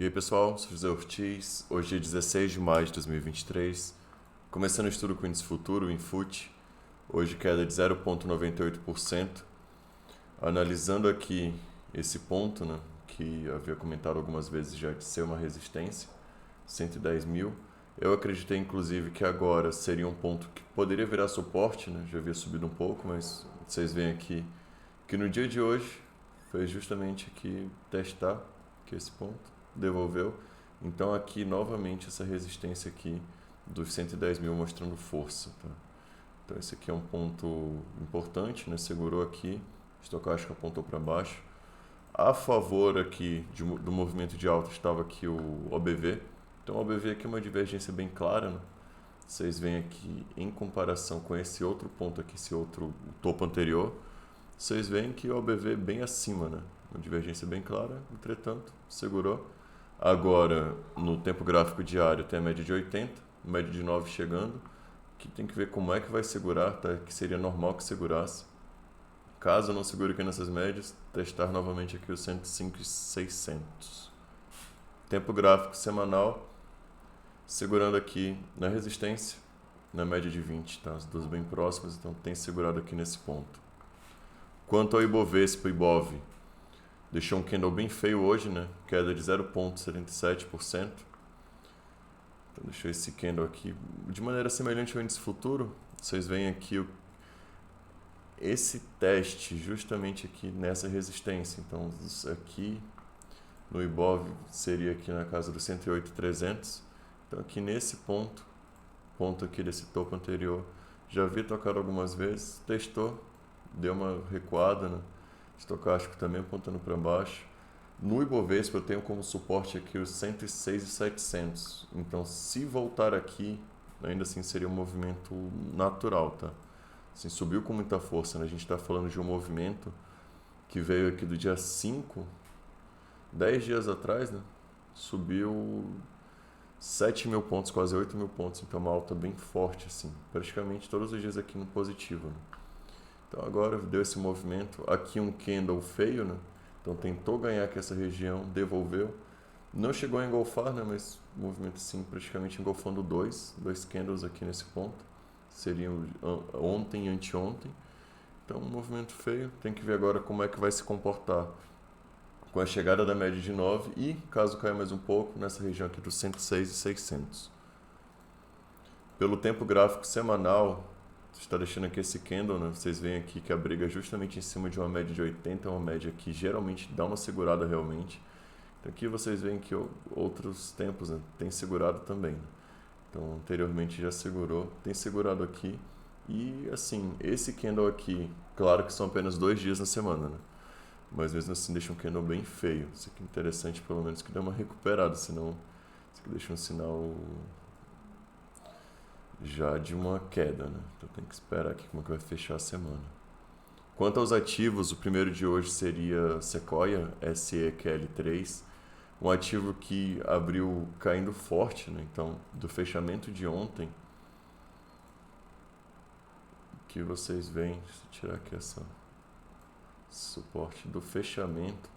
E aí pessoal, sou José Ortiz, hoje é 16 de maio de 2023, começando o estudo com o índice futuro, o INFUT, hoje queda de 0,98%, analisando aqui esse ponto, né, que eu havia comentado algumas vezes já de ser uma resistência, 110 mil, eu acreditei inclusive que agora seria um ponto que poderia virar suporte, né, já havia subido um pouco, mas vocês veem aqui que no dia de hoje foi justamente aqui testar que esse ponto devolveu. Então aqui novamente essa resistência aqui dos 110 mil mostrando força. Tá? Então esse aqui é um ponto importante, né? Segurou aqui, estocástico apontou para baixo. A favor aqui do movimento de alta estava aqui o OBV. Então o OBV aqui é uma divergência bem clara. Né? Vocês veem aqui em comparação com esse outro ponto aqui, esse outro topo anterior, vocês veem que o OBV é bem acima, né? Uma divergência bem clara, entretanto, segurou. Agora, no tempo gráfico diário, tem a média de 80, média de 9 chegando, que tem que ver como é que vai segurar, tá? Que seria normal que segurasse. Caso não segure aqui nessas médias, testar novamente aqui os 105 e 600. Tempo gráfico semanal, segurando aqui na resistência, na média de 20, tá? As duas bem próximas, então tem segurado aqui nesse ponto. Quanto ao Ibovespa, Ibov, deixou um candle bem feio hoje, né? Queda de 0,77%. Então deixou esse candle aqui de maneira semelhante ao índice futuro. Vocês veem aqui esse teste justamente aqui nessa resistência. Então isso aqui no Ibov seria aqui na casa dos 108,300. Então aqui nesse ponto aqui desse topo anterior, já vi tocado algumas vezes, testou, deu uma recuada, né? Estocástico também apontando para baixo. No Ibovespa eu tenho como suporte aqui os 106,700. Então, se voltar aqui, ainda assim seria um movimento natural, tá? Assim, subiu com muita força, né? A gente está falando de um movimento que veio aqui do dia 5, 10 dias atrás, né? Subiu 7 mil pontos, quase 8 mil pontos. Então, uma alta bem forte, assim. Praticamente todos os dias aqui no positivo, né? Então agora deu esse movimento, aqui um candle feio, né? Então tentou ganhar aqui essa região, devolveu. Não chegou a engolfar, né? Mas movimento sim, praticamente engolfando dois candles aqui nesse ponto. Seriam ontem e anteontem. Então um movimento feio, tem que ver agora como é que vai se comportar com a chegada da média de 9 e, caso caia mais um pouco, nessa região aqui dos 106,600. Pelo tempo gráfico semanal, está deixando aqui esse candle, né? Vocês veem aqui que a briga é justamente em cima de uma média de 80, uma média que geralmente dá uma segurada realmente. Então aqui vocês veem que outros tempos, né, tem segurado também. Né? Então anteriormente já segurou, tem segurado aqui. E assim, esse candle aqui, claro que são apenas 2 dias na semana, né? Mas mesmo assim deixa um candle bem feio. Isso aqui é interessante, pelo menos que dê uma recuperada, senão isso aqui deixa um sinal já de uma queda, né? Então tem que esperar aqui como é que vai fechar a semana. Quanto aos ativos, o primeiro de hoje seria Sequoia, SEQL3, um ativo que abriu caindo forte, né? Então, do fechamento de ontem, que vocês veem, deixa eu tirar aqui esse suporte do fechamento,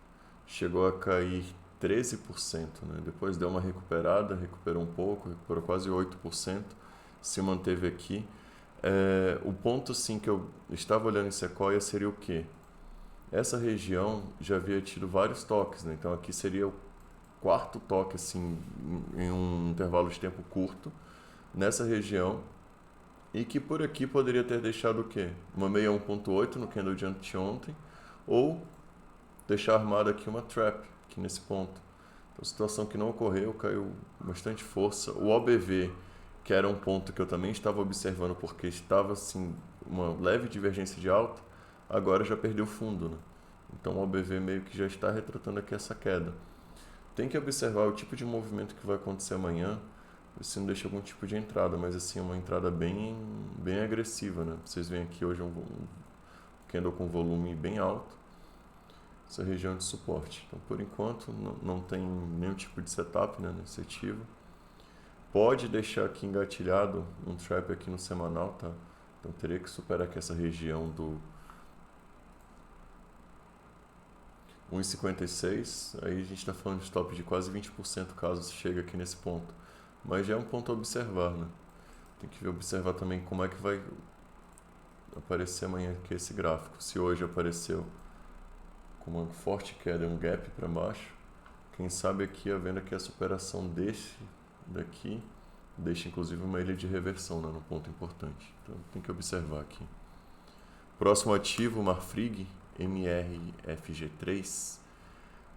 chegou a cair 13%, né? Depois deu uma recuperada, recuperou um pouco, recuperou quase 8%. Se manteve aqui. O ponto sim que eu estava olhando em Sequoia seria o quê? Essa região já havia tido vários toques, né? Então aqui seria o quarto toque assim, em um intervalo de tempo curto nessa região e que por aqui poderia ter deixado o quê? Uma 61.8 no candle de anteontem ou deixar armada aqui uma trap aqui nesse ponto. Então, situação que não ocorreu, caiu bastante força. O OBV, que era um ponto que eu também estava observando porque estava assim uma leve divergência de alta, agora já perdeu fundo, né? Então o OBV meio que já está retratando aqui essa queda. Tem que observar o tipo de movimento que vai acontecer amanhã, se não deixa algum tipo de entrada, mas assim uma entrada bem agressiva, né? Vocês veem aqui hoje um candle com volume bem alto, essa região de suporte. Então por enquanto não tem nenhum tipo de setup, né, nesse ativo. Pode deixar aqui engatilhado um trap aqui no semanal, tá? Então teria que superar aqui essa região do 1,56, aí a gente está falando de stop de quase 20% caso chegue aqui nesse ponto. Mas já é um ponto a observar, né? Tem que observar também como é que vai aparecer amanhã aqui esse gráfico. Se hoje apareceu com uma forte queda, um gap para baixo, quem sabe aqui havendo aqui a superação desse daqui, deixa inclusive uma ilha de reversão, né, no ponto importante. Então tem que observar aqui. Próximo ativo, Marfrig, MRFG3.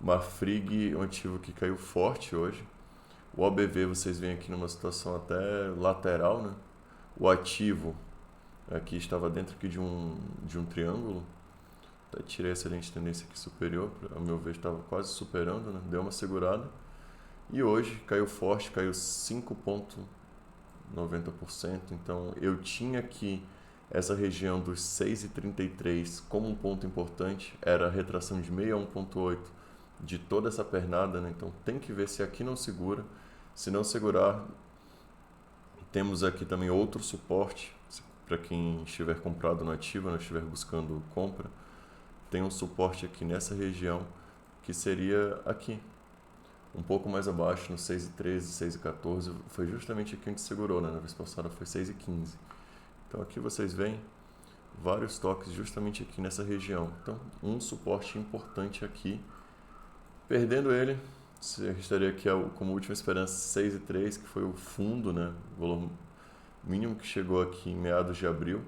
Marfrig é um ativo que caiu forte hoje. O OBV vocês veem aqui numa situação até lateral, né? O ativo aqui estava dentro aqui de um triângulo. Até tirei a excelente tendência aqui superior, a meu ver estava quase superando, né? Deu uma segurada. E hoje caiu forte, caiu 5,90%. Então eu tinha aqui essa região dos 6,33 como um ponto importante, era a retração de 61,8 de toda essa pernada, né? Então tem que ver se aqui não segura. Se não segurar, temos aqui também outro suporte para quem estiver comprado no ativo, não estiver buscando compra. Tem um suporte aqui nessa região que seria aqui, um pouco mais abaixo, no 6,13, 6,14. Foi justamente aqui onde segurou, né? Na vez passada foi 6,15. Então aqui vocês veem vários toques justamente aqui nessa região. Então um suporte importante aqui. Perdendo ele, você estaria aqui como última esperança 6,3, que foi o fundo, né? O valor mínimo que chegou aqui em meados de abril.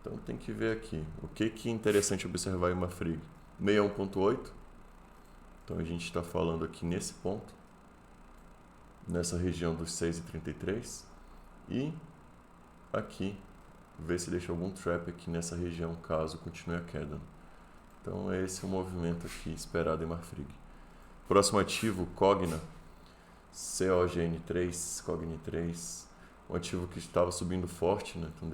Então tem que ver aqui. O que é interessante observar em Marfrig? 61,8. Então a gente está falando aqui nesse ponto, nessa região dos 6,33. E aqui, ver se deixa algum trap aqui nessa região, caso continue a queda. Então esse é o movimento aqui esperado em Marfrig. Próximo ativo, Cogna, COGN3, Cogni3, um ativo que estava subindo forte, né? Então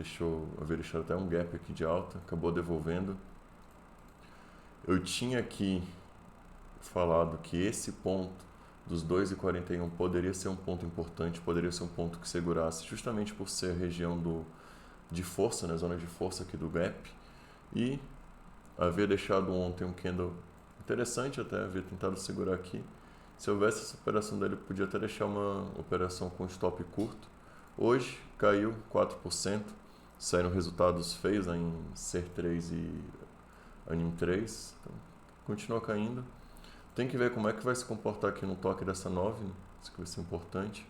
havia deixado até um gap aqui de alta, acabou devolvendo. Eu tinha aqui falado que esse ponto dos 2,41 poderia ser um ponto importante, poderia ser um ponto que segurasse, justamente por ser a região de força, né? Zona de força aqui do gap. E havia deixado ontem um candle interessante até, havia tentado segurar aqui. Se houvesse essa operação dele, podia até deixar uma operação com stop curto. Hoje caiu 4%, saíram resultados feios, né, em SER3 e ANIM3, então continua caindo. Tem que ver como é que vai se comportar aqui no toque dessa 9, né? Isso que vai ser importante.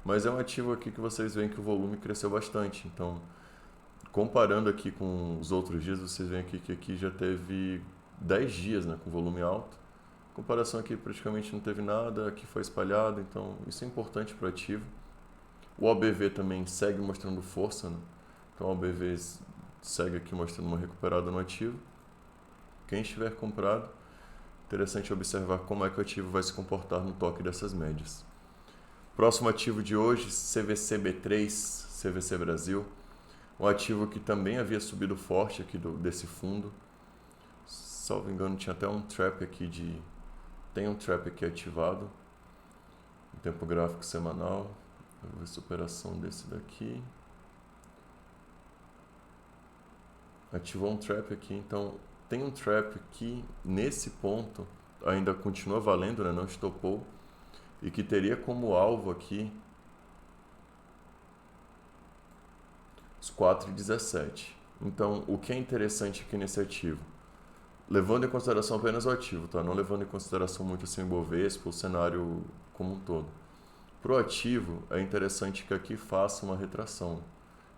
Mas é um ativo aqui que vocês veem que o volume cresceu bastante, então comparando aqui com os outros dias, vocês veem aqui que aqui já teve 10 dias, né, com volume alto. A comparação aqui praticamente não teve nada, aqui foi espalhado, então isso é importante para o ativo. O OBV também segue mostrando força, né? Então o OBV segue aqui mostrando uma recuperada no ativo. Quem estiver comprado, interessante observar como é que o ativo vai se comportar no toque dessas médias. Próximo ativo de hoje, CVC-B3, CVC Brasil. Um ativo que também havia subido forte aqui desse fundo. Salvo engano, tinha até um trap aqui tem um trap aqui ativado. No tempo gráfico semanal. Vou ver a superação desse daqui. Ativou um trap aqui, então tem um trap aqui nesse ponto, ainda continua valendo, né? Não estopou. E que teria como alvo aqui os 4,17. Então, o que é interessante aqui nesse ativo? Levando em consideração apenas o ativo, tá? Não levando em consideração muito assim o Ibovespa, o cenário como um todo. Para o ativo, é interessante que aqui faça uma retração.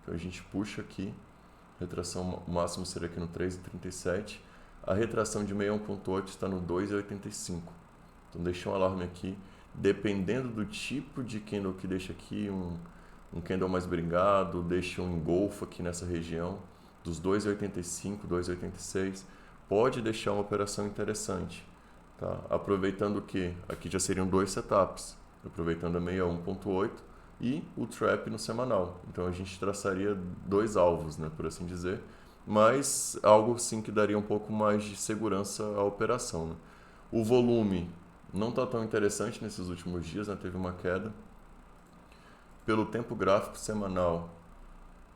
Então, a gente puxa aqui, retração máximo seria aqui no 3,37. A retração de 61,8 está no 2,85. Então, deixa um alarme aqui. Dependendo do tipo de candle que deixa aqui, um candle mais brigado, deixa um engolfo aqui nessa região, dos 2,85, 2,86, pode deixar uma operação interessante. Tá? Aproveitando que aqui já seriam dois setups. Aproveitando a 61,8 e o trap no semanal. Então a gente traçaria dois alvos, né, por assim dizer, mas algo sim que daria um pouco mais de segurança à operação. Né? O volume não está tão interessante nesses últimos dias, né, teve uma queda. Pelo tempo gráfico semanal,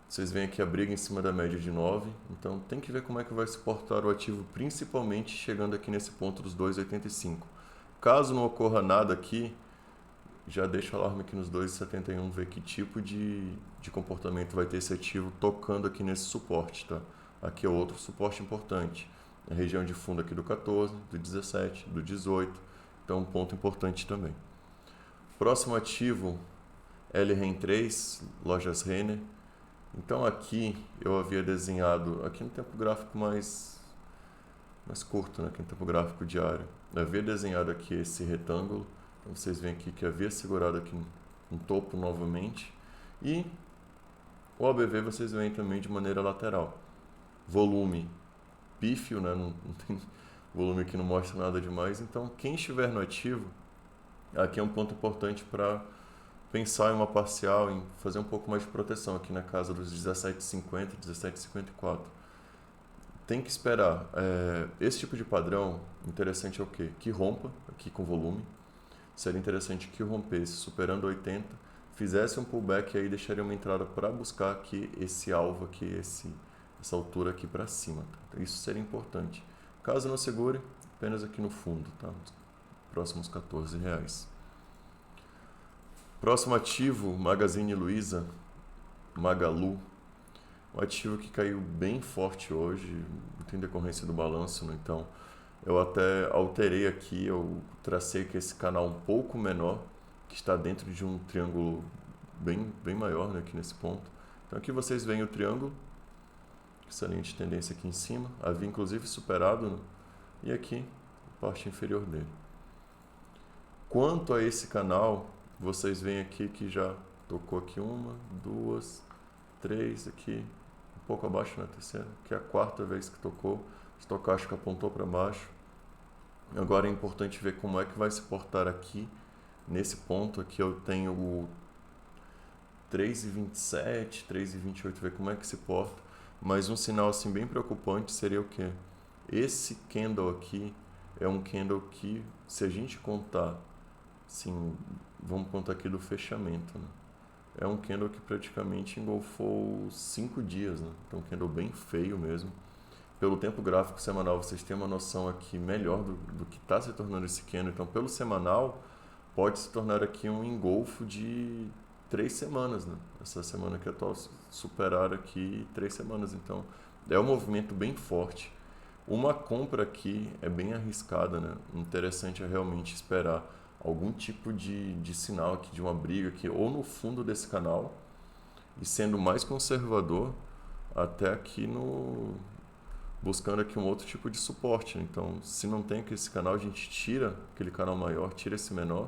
Vocês veem aqui a briga em cima da média de 9, então tem que ver como é que vai se portar o ativo, principalmente chegando aqui nesse ponto dos 2,85. Caso não ocorra nada aqui, já deixa o alarme aqui nos 2,71, ver que tipo de comportamento vai ter esse ativo tocando aqui nesse suporte, tá? Aqui é outro suporte importante, a região de fundo aqui do 14, do 17, do 18, então um ponto importante também. Próximo ativo, LREN3, Lojas Renner. Então aqui eu havia desenhado, aqui no tempo gráfico mais curto, né? Aqui no tempo gráfico diário, eu havia desenhado aqui esse retângulo. Então vocês veem aqui que havia segurado aqui um topo novamente, e o ABV vocês veem também de maneira lateral. Volume pífio, né? Não tem volume aqui, não mostra nada demais. Então quem estiver no ativo, aqui é um ponto importante para pensar em uma parcial, em fazer um pouco mais de proteção aqui na casa dos 17,50, 17,54. Tem que esperar. Esse tipo de padrão, interessante é o quê? Que rompa aqui com volume. Seria interessante que rompesse superando 80, fizesse um pullback e aí deixaria uma entrada para buscar aqui esse alvo aqui, essa altura aqui para cima. Tá? Isso seria importante. Caso não segure, apenas aqui no fundo, tá? Próximos R$14. Próximo ativo, Magazine Luiza, Magalu. Um ativo que caiu bem forte hoje, muito em decorrência do balanço, né? Então eu até alterei aqui, eu tracei que esse canal um pouco menor, que está dentro de um triângulo bem maior, né, aqui nesse ponto. Então aqui vocês veem o triângulo, essa linha de tendência aqui em cima, havia inclusive superado, né? E aqui a parte inferior dele. Quanto a esse canal, vocês veem aqui que já tocou aqui uma, duas, três, aqui um pouco abaixo na terceira, que é a quarta vez que tocou, o estocástico apontou para baixo. Agora é importante ver como é que vai se portar aqui, nesse ponto aqui eu tenho o 3,27, 3,28, ver como é que se porta. Mas um sinal assim bem preocupante seria o quê? Esse candle aqui é um candle que, se a gente contar, assim, vamos contar aqui do fechamento, né? É um candle que praticamente engolfou 5 dias, né? Então um candle bem feio mesmo. Pelo tempo gráfico semanal vocês têm uma noção aqui melhor do que está se tornando esse candle. Então pelo semanal pode se tornar aqui um engolfo de 3 semanas, né? Essa semana que atual superar aqui 3 semanas. Então é um movimento bem forte. Uma compra aqui é bem arriscada, né? O interessante é realmente esperar algum tipo de sinal aqui, de uma briga aqui, ou no fundo desse canal, e sendo mais conservador, até aqui buscando aqui um outro tipo de suporte, né? Então, se não tem aqui esse canal, a gente tira aquele canal maior, tira esse menor,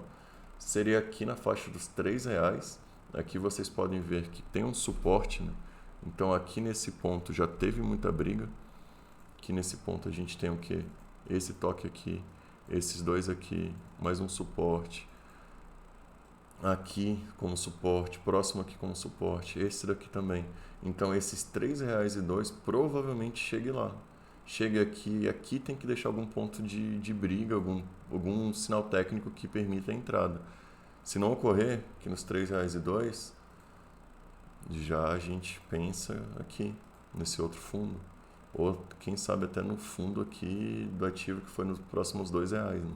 seria aqui na faixa dos R$3. Aqui vocês podem ver que tem um suporte, né? Então aqui nesse ponto já teve muita briga. Aqui nesse ponto a gente tem o que? Esse toque aqui, esses dois aqui, mais um suporte. Aqui como suporte, próximo aqui como suporte, esse daqui também. Então esses R$3,02 provavelmente chegue lá. Chegue aqui, aqui tem que deixar algum ponto de briga, algum sinal técnico que permita a entrada. Se não ocorrer, aqui nos R$3,02, já a gente pensa aqui, nesse outro fundo. Ou quem sabe até no fundo aqui do ativo que foi nos próximos R$2, né?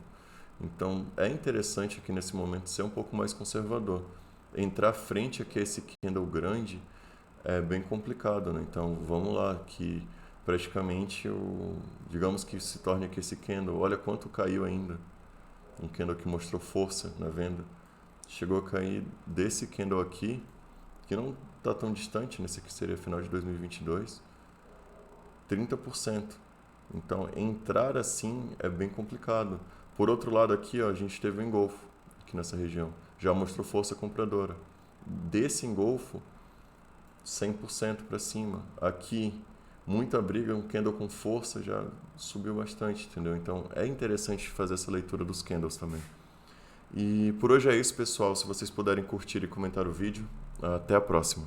Então é interessante aqui nesse momento ser um pouco mais conservador. Entrar frente aqui a esse candle grande é bem complicado, né? Então vamos lá, que praticamente digamos que se torne aqui esse candle, olha quanto caiu ainda. Um candle que mostrou força na venda. Chegou a cair desse candle aqui, que não está tão distante, nesse aqui seria final de 2022, 30%. Então, entrar assim é bem complicado. Por outro lado aqui, ó, a gente teve um engolfo aqui nessa região. Já mostrou força compradora. Desse engolfo, 100% para cima. Aqui, muita briga, um candle com força já subiu bastante, entendeu? Então, é interessante fazer essa leitura dos candles também. E por hoje é isso, pessoal. Se vocês puderem curtir e comentar o vídeo, até a próxima.